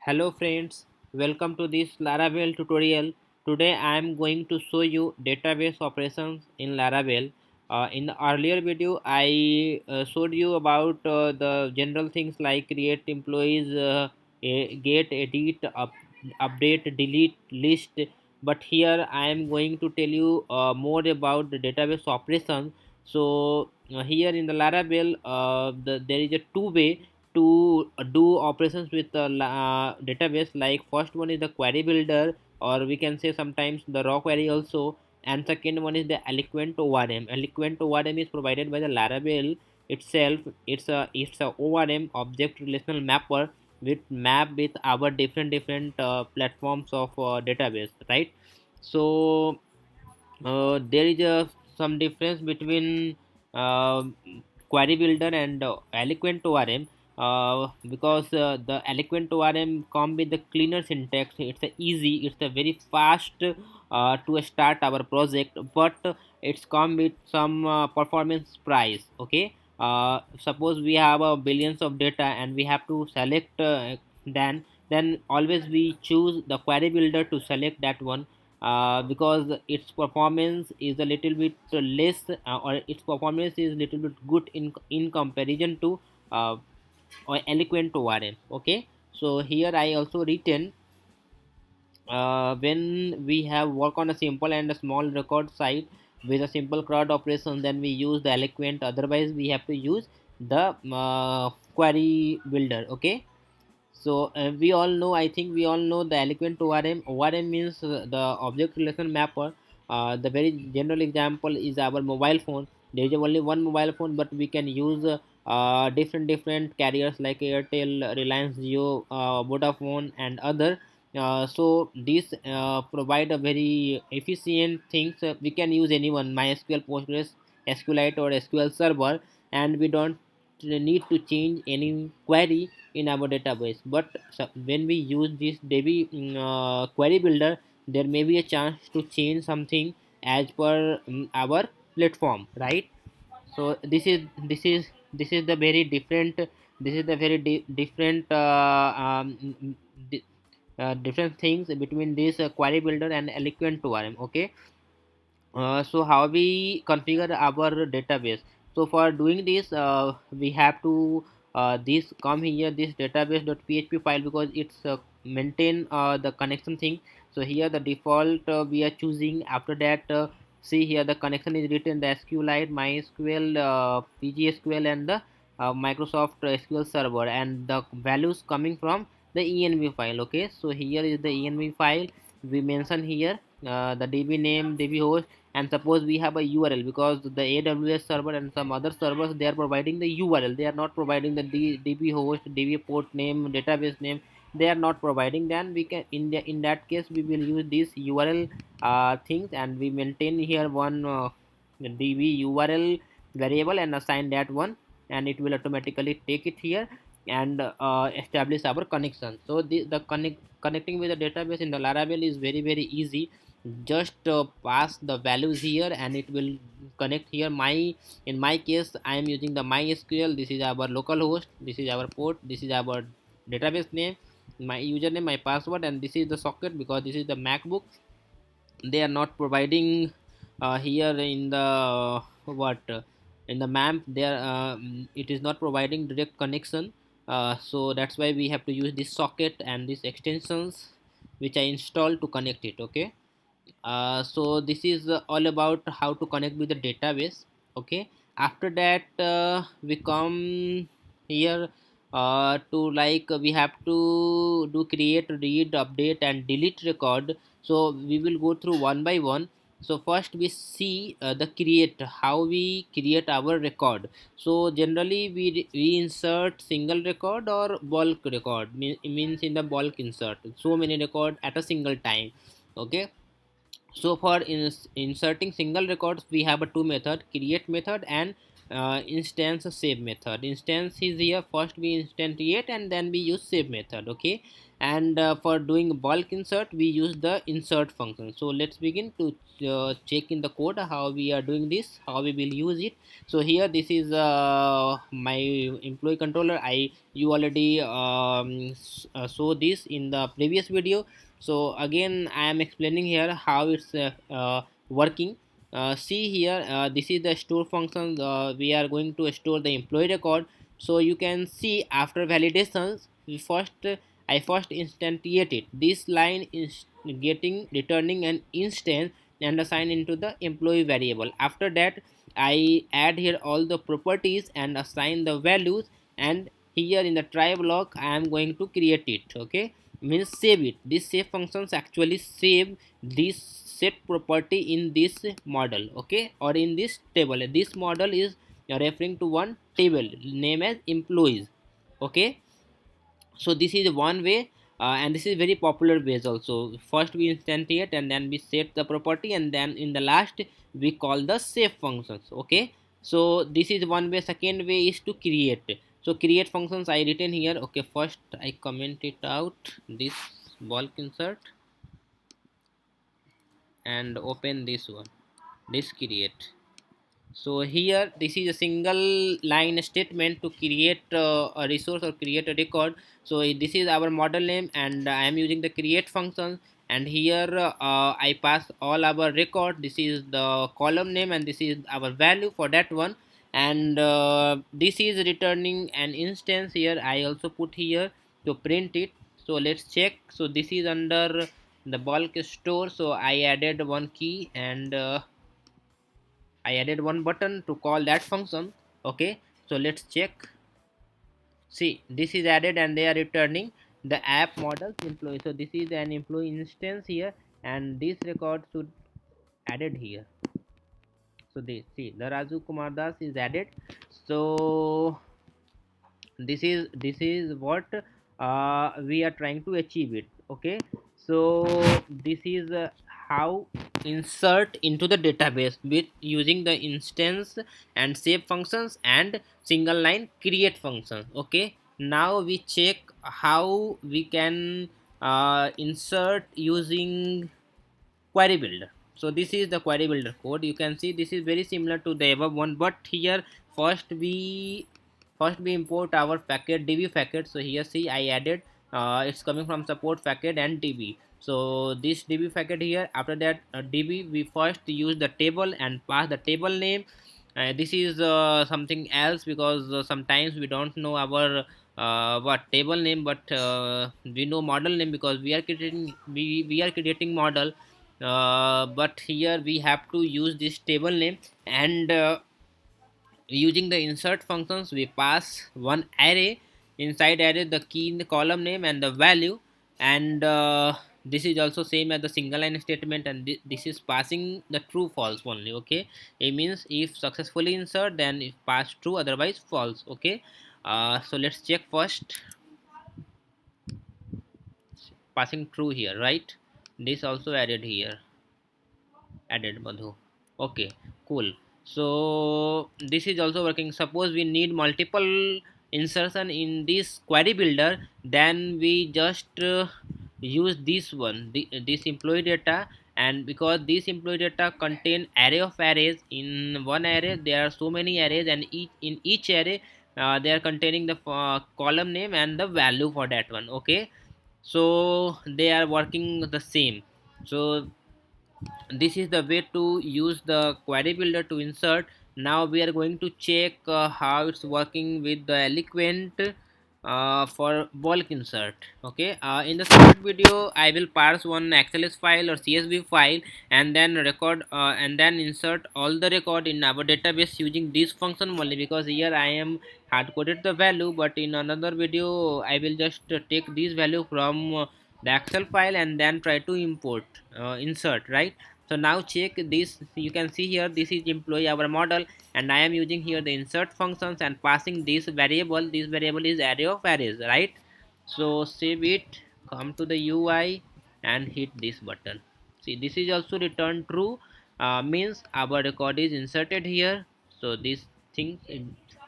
Hello friends, welcome to this Laravel tutorial. Today I am going to show you database operations in Laravel. In the earlier video I showed you about the general things like create employees, get, edit, update, delete, list. But here I am going to tell you more about the database operations. So here in the Laravel there is a two way to do operations with the database. Like first one is the query builder, or we can say sometimes the raw query also, and second one is the eloquent orm. Eloquent orm is provided by the Laravel itself. It's a orm, object relational mapper, with map with our different platforms of database, right? So there is some difference between uh, query builder and eloquent orm, because the eloquent orm come with the cleaner syntax. It's a easy, it's a very fast to start our project, but it's come with some performance price. Okay, suppose we have billions of data and we have to select, then always we choose the query builder to select that one, because its performance is a little bit less, or its performance is little bit good in comparison to uh, or eloquent ORM. Okay, so here I also written, when we have work on a simple and a small record site with a simple CRUD operation, then we use the eloquent. Otherwise we have to use the query builder. Okay, so we all know, I think we all know the eloquent ORM. ORM means the object relation mapper. The very general example is our mobile phone. There is only one mobile phone, but we can use different carriers like Airtel, Reliance Jio, Vodafone, and other. So these provide a very efficient things. We can use anyone, MySQL, Postgres, SQLite, or SQL Server, and we don't need to change any query in our database. But when we use this DB query builder, there may be a chance to change something as per our platform, right? So this is the very different, this is the very different di- different things between this query builder and eloquent orm. Okay, so how we configure our database? So for doing this, we have to this come here, this database.php file, because it's maintain the connection thing. So here the default we are choosing. After that, see here the connection is written the SQLite, MySQL, PGSQL, and the Microsoft SQL Server, and the values coming from the env file. Okay, so here is the env file. We mention here the db name, db host, and suppose we have a URL, because the AWS server and some other servers, they are providing the URL, they are not providing the DB host, DB port name, database name, they are not providing. Then we can, in that case, we will use this URL things, and we maintain here one DB URL variable and assign that one, and it will automatically take it here and establish our connection. So connecting with the database in the Laravel is very easy. Just pass the values here and it will connect here. In my case, I am using the MySQL. This is our local host, this is our port, this is our database name, my username, my password, and this is the socket, because this is the MacBook. They are not providing here in the what in the map there, it is not providing direct connection. So that's why we have to use this socket and these extensions which I installed to connect it. Okay, so this is all about how to connect with the database. Okay, after that, we come here to, like, we have to do create, read, update, and delete record. So we will go through one by one. So first we see the create, how we create our record. So generally we insert single record or bulk record. Means in the bulk insert so many record at a single time. Okay, so for inserting single records, we have a two method: create method and instance save method. Instance is here, first we instantiate and then we use save method. Okay, and for doing bulk insert we use the insert function. So let's begin to check in the code how we are doing this, how we will use it. So here this is my employee controller. You already saw this in the previous video. So again I am explaining here how it's working. See here, this is the store function. We are going to store the employee record. So you can see after validations I first instantiated this line is getting returning an instance and assign into the employee variable. After that I add here all the properties and assign the values, and here in the try block I am going to create it. Okay, means save it. This save functions actually save this set property in this model, okay, or in this table. This model is referring to one table name as employees. Okay, so this is one way, and this is very popular ways also. First we instantiate and then we set the property, and then in the last we call the save functions. Okay, so this is one way. Second way is to create. So create functions I written here. Okay, first I comment it out, this bulk insert, and open this one, this create. So here this is a single line statement to create a resource or create a record. So this is our model name, and I am using the create function, and here I pass all our record. This is the column name and this is our value for that one, and this is returning an instance. Here I also put here to print it. So let's check. So this is under the bulk store. So I added one key, and I added one button to call that function. Okay, so let's check. See, this is added and they are returning the app models employee. So this is an employee instance here, and this record should added here. So they see the Raju Kumar Das is added. So this is what we are trying to achieve it. Okay, so this is how insert into the database with using the instance and save functions and single line create function. Okay, now we check how we can insert using query builder. So this is the query builder code. You can see this is very similar to the above one, but here first we import our packet db packet. So here see I added it's coming from support packet and db. So this db packet here, after that db we first use the table and pass the table name. This is something else because sometimes we don't know our what table name, but we know model name because we are creating model. But here we have to use this table name, and using the insert functions we pass one array. Inside array the key in the column name and the value, and this is also same as the single line statement, and this is passing the true false only. Okay, it means if successfully insert then if pass true, otherwise false. Okay, so let's check first. Passing true here, right? This also added here, added Madhu. Okay, cool. So this is also working. Suppose we need multiple insertion in this query builder, then we just use this one, this employee data. And because this employee data contain array of arrays, in one array there are so many arrays, and in each array they are containing the column name and the value for that one. Okay, so they are working the same. So this is the way to use the query builder to insert. Now we are going to check how it's working with the eloquent for bulk insert. Okay, in the second video I will parse one xls file or csv file, and then record and then insert all the record in our database using this function only, because here I am hard coded the value, but in another video I will just take this value from the excel file and then try to import insert, right? So now check this. You can see here this is employee our model, and I am using here the insert functions and passing this variable. This variable is array of arrays, right? So save it, come to the ui and hit this button. See, this is also returned true, means our record is inserted here. So this thing,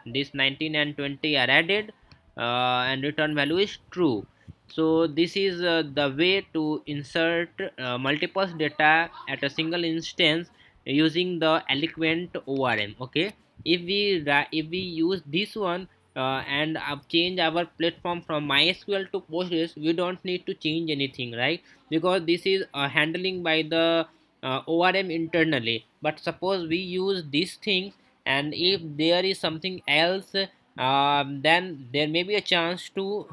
this 19 and 20 are added, and return value is true. So this is the way to insert multiple data at a single instance using the eloquent ORM. Okay, if we use this one and change our platform from MySQL to Postgres, we don't need to change anything, right? Because this is handling by the ORM internally. But suppose we use these things, and if there is something else, then there may be a chance to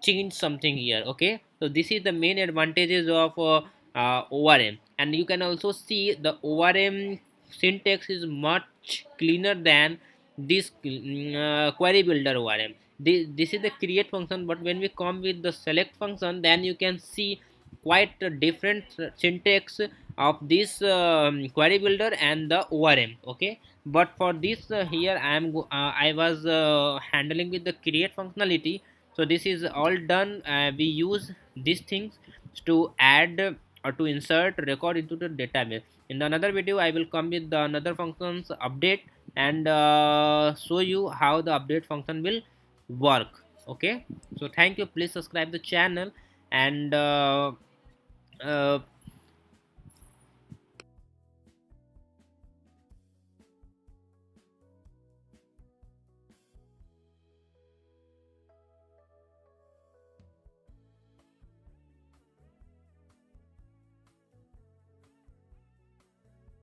change something here. Okay, so this is the main advantages of ORM. And you can also see the ORM syntax is much cleaner than this query builder ORM. This is the create function, but when we come with the select function, then you can see quite a different syntax of this query builder and the ORM. Okay, but for this here I was handling with the create functionality. So this is all done. We use these things to add or to insert record into the database. In the another video I will come with the another functions update and show you how the update function will work. Okay, so thank you. Please subscribe the channel and